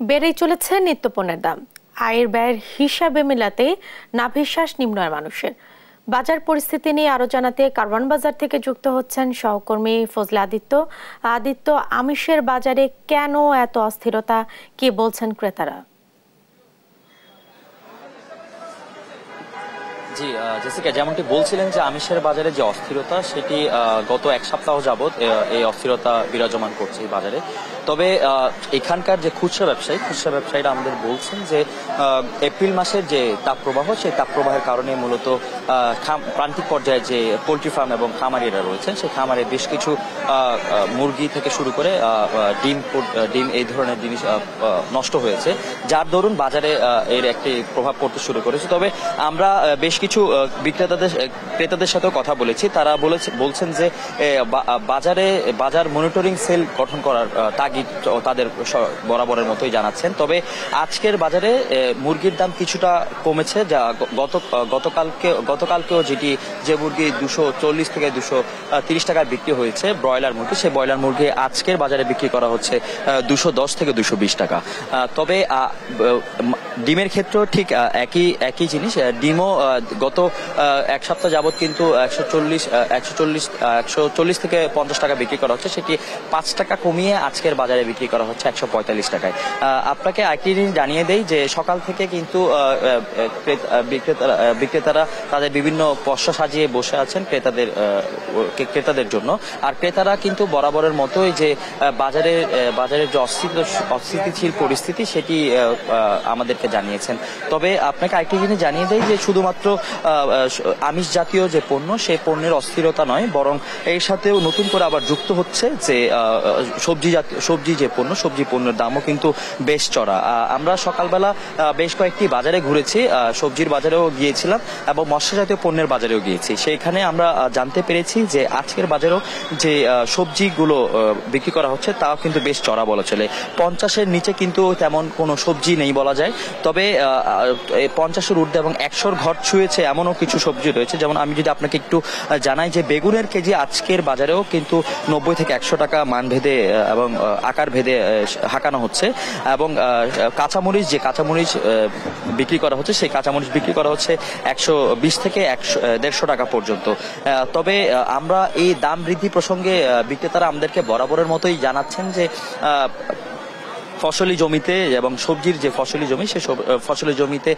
বেড়েই চলেছে নিত্যপণ্যের দাম। আয়ের ব্যয়ের হিসাবে মেলাতে নাভিশ্বাস নিম্ন আয়ের মানুষের। বাজার পরিস্থিতি নিয়ে আরো জানাতে কারওয়ান বাজার থেকে যুক্ত হচ্ছেন সহকর্মী ফজলে আদিত্য। আমিষের বাজারে কেন এত অস্থিরতা, কি বলছেন ক্রেতারা? জি জেসিকা, যেমনটি বলছিলেন যে আমিষের বাজারে যে অস্থিরতা সেটি গত এক সপ্তাহ যাবৎ এই অস্থিরতা বিরাজমান করছে এই বাজারে। তবে এখানকার যে খুচরা ব্যবসায়ীরা আমাদের বলছেন যে এপ্রিল মাসের যে তাপপ্রবাহ, সেই তাপপ্রবাহের কারণে মূলত প্রান্তিক পর্যায়ে যে পোলট্রি ফার্ম এবং খামারিরা রয়েছেন, সেই খামারে বেশ কিছু মুরগি থেকে শুরু করে ডিম এই ধরনের জিনিস নষ্ট হয়েছে, যার দরুন বাজারে এর একটি প্রভাব পড়তে শুরু করেছে। তবে আমরা বেশ কিছু ক্রেতাদের সাথেও কথা বলেছি। তারা বলছেন যে বাজার মনিটরিং সেল গঠন করার তাগিদ তাদের বরাবরের মতোই জানাচ্ছেন। তবে আজকের বাজারে মুরগির দাম কিছুটা কমেছে, যা গতকালকেও যে মুরগি 240 থেকে 230 টাকায় বিক্রি হয়েছে ব্রয়লার মুরগি, সেই ব্রয়লার মুরগি আজকের বাজারে বিক্রি করা হচ্ছে 210 থেকে 220 টাকা। তবে ডিমের ক্ষেত্রেও ঠিক একই জিনিস। ডিমও গত এক সপ্তাহ যাবৎ কিন্তু 140 থেকে 50 টাকা বিক্রি করা হচ্ছে, সেটি 5 টাকা কমিয়ে আজকের বাজারে বিক্রি করা হচ্ছে 145 টাকায়। আপনাকে একটি জিনিস জানিয়ে দেই যে সকাল থেকে কিন্তু বিক্রেতারা তাদের বিভিন্ন পসরা সাজিয়ে বসে আছেন ক্রেতাদের জন্য। আর ক্রেতারা কিন্তু বরাবরের মতোই যে বাজারের যে অস্থিতিশীল পরিস্থিতি সেটি আমাদেরকে জানিয়েছেন। তবে আপনাকে আরেকটি জিনিস জানিয়ে দেই যে শুধুমাত্র আমিষ জাতীয় যে পণ্য, সেই পণ্যের অস্থিরতা নয়, বরং এর সাথেও নতুন করে আবার যুক্ত হচ্ছে যে সবজি পণ্যের দামও কিন্তু বেশ চড়া। আমরা সকালবেলা বেশ কয়েকটি বাজারে ঘুরেছি, সবজির বাজারেও গিয়েছিলাম এবং মৎস্য জাতীয় পণ্যের বাজারেও গিয়েছি। সেইখানে আমরা জানতে পেরেছি যে আজকের বাজারেও যে সবজিগুলো বিক্রি করা হচ্ছে তাও কিন্তু বেশ চড়া বলা চলে। 50-এর নিচে কিন্তু তেমন কোনো সবজি নেই বলা যায়। তবে 50-এর ঊর্ধ্বে এবং 100-র ঘর ছুঁয়েছে এমনও কিছু সবজি রয়েছে। যেমন আমি যদি আপনাকে একটু জানাই যে বেগুনের কেজি আজকের বাজারেও কিন্তু 90 থেকে 100 টাকা মান ভেদে এবং আকার ভেদে হাঁকানো হচ্ছে। এবং কাঁচামরিচ বিক্রি করা হচ্ছে, সেই কাঁচামরিচ বিক্রি করা হচ্ছে 120 থেকে 150 টাকা পর্যন্ত। তবে আমরা এই দাম বৃদ্ধি প্রসঙ্গে বিক্রেতারা আমাদেরকে বরাবরের মতোই জানাচ্ছেন যে ফসলি জমিতে এবং সবজির যে ফসলি জমি, সেই ফসলি জমিতে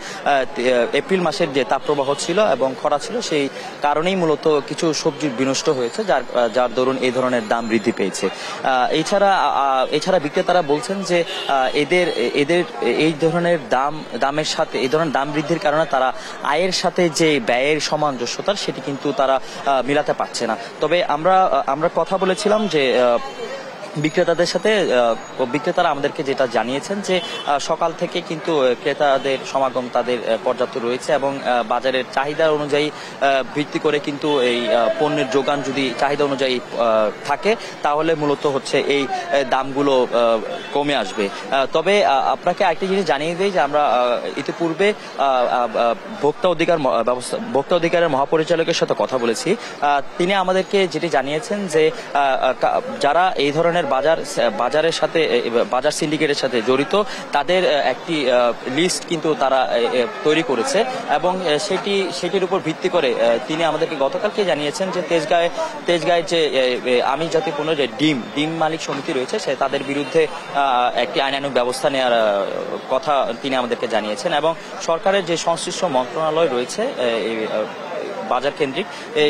এপ্রিল মাসের যে তাপপ্রবাহ ছিল এবং খরা ছিল, সেই কারণেই মূলত কিছু সবজি বিনষ্ট হয়েছে, যার দরুন এই ধরনের দাম বৃদ্ধি পেয়েছে। এছাড়া বিক্রেতারা বলছেন যে এদের এই ধরনের দামের সাথে এই ধরনের দাম বৃদ্ধির কারণে তারা আয়ের সাথে যে ব্যয়ের সামঞ্জস্যতা সেটি কিন্তু তারা মিলাতে পারছে না। তবে আমরা কথা বলেছিলাম যে বিক্রেতাদের সাথে, বিক্রেতারা আমাদেরকে যেটা জানিয়েছেন যে সকাল থেকে কিন্তু ক্রেতাদের সমাগম তাদের পর্যাপ্ত রয়েছে এবং বাজারের চাহিদা অনুযায়ী ভিত্তি করে কিন্তু এই পণ্যের যোগান যদি চাহিদা অনুযায়ী থাকে তাহলে মূলত হচ্ছে এই দামগুলো কমে আসবে। তবে আপনাকে আরেকটি জিনিস জানিয়ে দিই যে আমরা ইতিপূর্বে ভোক্তা অধিকারের মহাপরিচালকের সাথে কথা বলেছি। তিনি আমাদেরকে যেটি জানিয়েছেন যে যারা এই ধরনের বাজারের সাথে বাজার সিন্ডিকেটের সাথে জড়িত তাদের একটি লিস্ট কিন্তু তারা তৈরি করেছে এবং সেটির উপর ভিত্তি করে তিনি আমাদেরকে গতকালকে জানিয়েছেন যে তেজগাঁয়ের যে আমিষ জাতীয় পণ্য যে ডিম মালিক সমিতি রয়েছে তাদের বিরুদ্ধে একটি আইনানুগ ব্যবস্থা নেওয়ার কথা তিনি আমাদেরকে জানিয়েছেন এবং সরকারের যে সংশ্লিষ্ট মন্ত্রণালয় রয়েছে বাজার কেন্দ্রিক,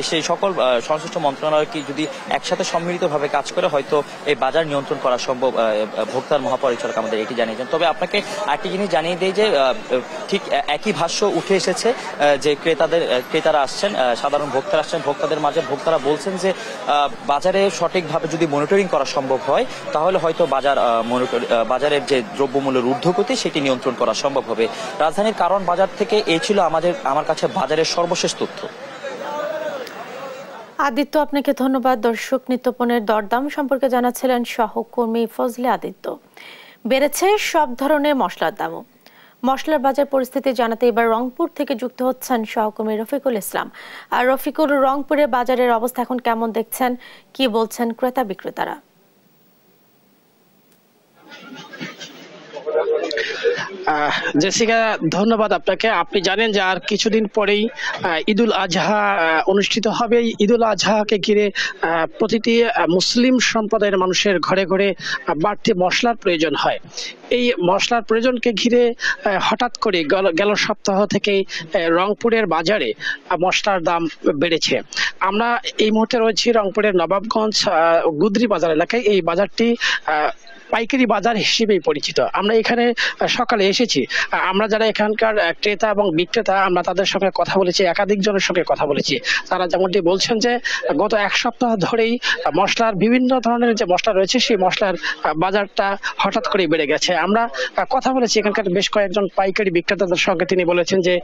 সেই সকল সংশ্লিষ্ট মন্ত্রণালয়কে যদি একসাথে সম্মিলিতভাবে কাজ করে হয়তো এই বাজার নিয়ন্ত্রণ করা সম্ভব। ভোক্তার মহাপরিচালক আমাদের এটি জানিয়েছেন। তবে আপনাকে আরেকটি জিনিস জানিয়ে দেই যে ঠিক একই ভাষ্য উঠে এসেছে যে ক্রেতারা আসছেন, সাধারণ ভোক্তারা আসছেন, ভোক্তাদের মাঝে ভোক্তারা বলছেন যে বাজারে সঠিকভাবে যদি মনিটরিং করা সম্ভব হয় তাহলে হয়তো বাজারের যে দ্রব্যমূল্যের ঊর্ধ্বগতি সেটি নিয়ন্ত্রণ করা সম্ভব হবে। রাজধানীর কারওয়ান বাজার থেকে এই ছিল আমার কাছে বাজারের সর্বশেষ তথ্য। আদিত্য, আপনাকে ধন্যবাদ। দর্শক, নিত্যপণ্যের দরদাম সম্পর্কে জানাচ্ছিলেন সহকর্মী ফজলে আদিত্য। বেড়েছে সব ধরনের মশলার দামও। মশলার বাজার পরিস্থিতি জানাতে এবার রংপুর থেকে যুক্ত হচ্ছেন সহকর্মী রফিকুল ইসলাম। আর রফিকুল, রংপুরে বাজারের অবস্থা এখন কেমন দেখছেন, কি বলছেন ক্রেতা বিক্রেতারা? জেসিকা, ধন্যবাদ আপনাকে। আপনি জানেন যে আর কিছুদিন পরেই ঈদুল আজহা অনুষ্ঠিত হবে। ঈদুল আজহাকে ঘিরে প্রতিটি মুসলিম সম্প্রদায়ের মানুষের ঘরে ঘরে বাড়তি মশলার প্রয়োজন হয়। এই মশলার প্রয়োজনকে ঘিরে হঠাৎ করে গেল সপ্তাহ থেকে রংপুরের বাজারে মশলার দাম বেড়েছে। আমরা এই মুহূর্তে রয়েছি রংপুরের নবাবগঞ্জ গুদরি বাজার এলাকায়। এই বাজারটি পাইকারি বাজার হিসেবেই পরিচিত। আমরা এখানে সকালে এসেছি। আমরা যারা এখানকার ক্রেতা এবং বিক্রেতা, আমরা তাদের সঙ্গে কথা বলেছি, একাধিক জনের সঙ্গে কথা বলেছি। তারা যেমনটি বলছেন যে গত এক সপ্তাহ ধরেই মশলার বিভিন্ন ধরনের যে মশলা রয়েছে সেই মশলার বাজারটা হঠাৎ করে বেড়ে গেছে। আমরা কথা বলেছি এখানকার বেশ কয়েকজন পাইকারি বিক্রেতাদের সঙ্গে। তিনি বলেছেন যে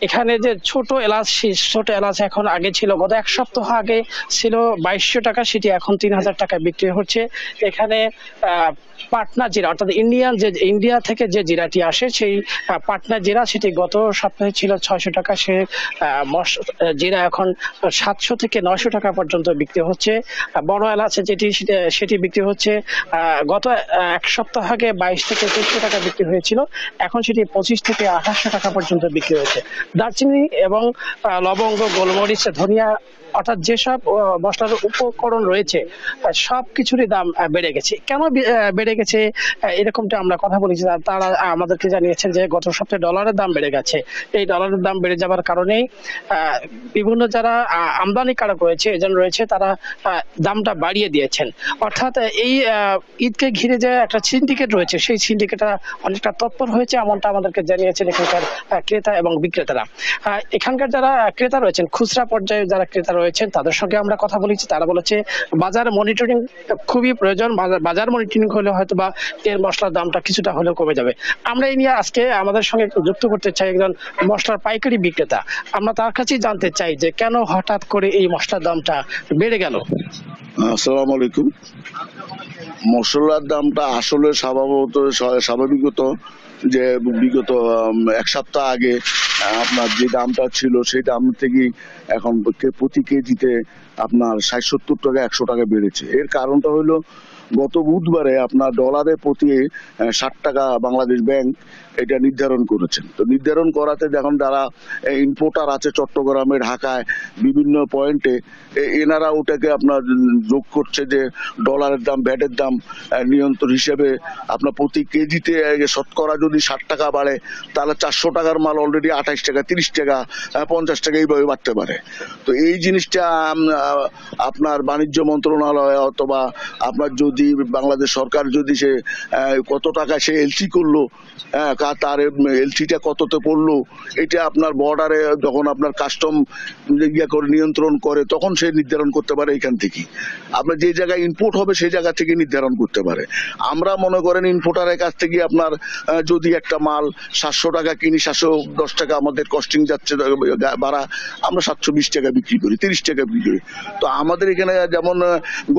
এখানে যে ছোট এলাচ, সেই ছোট এলাচ এখন আগে ছিল, গত এক সপ্তাহ আগে ছিল 2200 টাকা, সেটি এখন 3000 টাকায় বিক্রি হচ্ছে। এখানে পাটনা জিরা, অর্থাৎ ইন্ডিয়া থেকে যে জিরাটি আসে সেই পাটনা জিরা, সেটি গত সপ্তাহে ছিল 600 টাকা। সে জিরা এখন 700 থেকে 900 টাকা পর্যন্ত বিক্রি হচ্ছে। বড় এলাচ সেটি বিক্রি হচ্ছে গত এক সপ্তাহ আগে 22 থেকে 2300 টাকা বিক্রি হয়েছিল, এখন সেটি 25 থেকে 2800 টাকা পর্যন্ত বিক্রি হচ্ছে। দারচিনি এবং লবঙ্গ, গোলমরিচ, ধনিয়া, অর্থাৎ যেসব মশলার উপকরণ রয়েছে সব কিছুরই দাম বেড়ে গেছে। কেন বেড়ে গেছে এরকমটা আমরা কথা বলেছি। তারা আমাদেরকে জানিয়েছেন যে গত সপ্তাহে ডলারের দাম বেড়ে গেছে। এই ডলারের দাম বেড়ে যাওয়ার কারণেই বিভিন্ন যারা আমদানিকারক রয়েছে, এজেন্ট রয়েছে, তারা দামটা বাড়িয়ে দিয়েছেন। অর্থাৎ এই ঈদকে ঘিরে যে একটা সিন্ডিকেট রয়েছে, সেই সিন্ডিকেটটা অনেকটা তৎপর হয়েছে, এমনটা আমাদেরকে জানিয়েছেন এখানকার ক্রেতা এবং বিক্রেতারা। এখানকার যারা ক্রেতা রয়েছেন, খুচরা পর্যায়ে যারা ক্রেতা রয়েছেন, তাদের সঙ্গে আমরা কথা বলেছি। তারা বলেছে বাজার মনিটরিং খুবই প্রয়োজন। বাজার মনিটরিং হলে হয়তো বা এর মশলার দামটা কিছুটা হলেও কমে যাবে। আমরা এই নিয়ে আজকে আমাদের সঙ্গে যুক্ত করতে চাই একজন মশলার পাইকারি বিক্রেতা। আমরা তার কাছেই জানতে চাই যে কেন হঠাৎ করে এই মশলার দামটা বেড়ে গেল। আসসালামু আলাইকুম। মশলার দামটা আসলে স্বাভাবিকত যে বিগত এক সপ্তাহ আগে আপনার যে দামটা ছিল সেই দাম থেকেই এখন প্রতি কেজিতে আপনার 60-70 টাকা 100 টাকা বেড়েছে। এর কারণটা হলো গত বুধবারে আপনার ডলারে প্রতি 60 টাকা বাংলাদেশ ব্যাংক এটা নির্ধারণ করেছেন। তো নির্ধারণ করাতে যখন যারা ইম্পোর্টার আছে চট্টগ্রামে, ঢাকায় বিভিন্ন পয়েন্টে, এনারা ওটাকে আপনার যোগ করছে যে ডলারের দাম, ভ্যাটের দাম নিয়ন্ত্রণ হিসেবে আপনার প্রতি কেজিতে শতকরা যদি 60 টাকা বাড়ে তাহলে 400 টাকার মাল অলরেডি 28 টাকা, 30 টাকা, 50 টাকা এইভাবে বাড়তে পারে। তো এই জিনিসটা আপনার বাণিজ্য মন্ত্রণালয় অথবা আপনার যদি বাংলাদেশ সরকার যদি সে কত টাকা সে এলসি করলো, তার এলসিটা কততে পড়লো, এটা আপনার বর্ডারে যখন আপনার কাস্টম করে নিয়ন্ত্রণ করে তখন সে নির্ধারণ করতে পারে। এখান থেকে আপনার যে জায়গায় ইম্পোর্ট হবে সেই জায়গা থেকে নির্ধারণ করতে পারে। আমরা মনে করেন ইম্পোর্টারের কাছ থেকে আপনার যদি একটা মাল 700 টাকা কিনি, 710 টাকা আমাদের কস্টিং যাচ্ছে বাড়া, আমরা 720 টাকা বিক্রি করি, 30 টাকা বিক্রি করি। তো আমাদের এখানে যেমন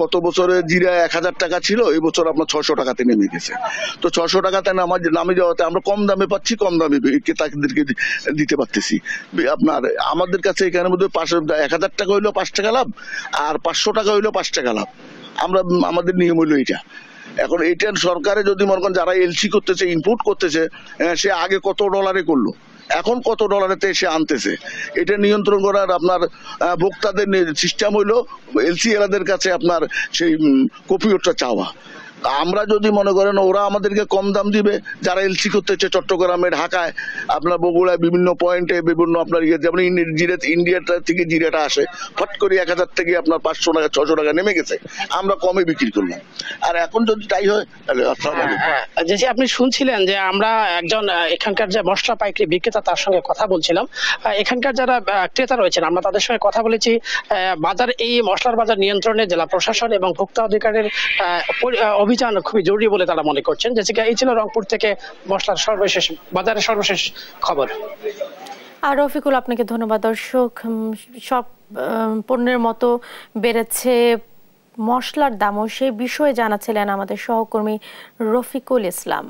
গত বছরে জিরা 1000 টাকা ছিল, এই বছর আপনার 600 টাকাতে নেমে গেছে। তো 600 টাকাতে নামে যাওয়াতে আমরা কম দামে পাচ্ছি, কম দামে ক্রেতাদেরকে দিতে পারতেছি। আপনার আমাদের কাছে এখানে মধ্যে 1000 টাকা হইলো 5 টাকা লাভ, আর 500 টাকা হইলো 5 টাকা লাভ। আমাদের নিয়ম হইলো এটা। এখন এটা সরকারে যদি মনে করেন যারা এলসি করতেছে, ইম্পোর্ট করতেছে, সে আগে কত ডলারে করলো, এখন কত ডলারেতে সে আনতেছে, এটা নিয়ন্ত্রণ করার আপনার ভোক্তাদের সিস্টেম হইলো এলসি এলাদের কাছে আপনার সেই কপিওটা চাওয়া। আমরা যদি মনে করেন ওরা আমাদেরকে কম দাম দিবে, যারা এলসি করতেছে চট্টগ্রামে, ঢাকায়, আপনার বগুড়ায় বিভিন্ন পয়েন্টে বিভিন্ন আপনার যেমন ইন্ডিয়াটা থেকে জিরাটা আসে, ফট করে 1000 থেকে আপনার 500 টাকা 600 টাকা নেমে গেছে, আমরা কমে বিক্রি করলাম। আর এখন যদি তাই হয় তাহলে যে আপনি শুনছিলেন যে আমরা একজন এখানকার যে মশলা পাইকারি বিক্রেতা তার সঙ্গে কথা বলছিলাম। এখানকার যারা ক্রেতা রয়েছেন আমরা তাদের সঙ্গে কথা বলেছি। বাজার, এই মশলার বাজার নিয়ন্ত্রণে জেলা প্রশাসন এবং ভোক্তা অধিকারের অভিযান খুবই জরুরি বলে তারা মনে করছেন। জেসিকা, এই ছিল রংপুর থেকে মশলার বাজারের সর্বশেষ খবর। আর রফিকুল, আপনাকে ধন্যবাদ। দর্শক, সব পণ্যের মতো বেড়েছে মশলার দামও, সেই বিষয়ে জানাচ্ছিলেন আমাদের সহকর্মী রফিকুল ইসলাম।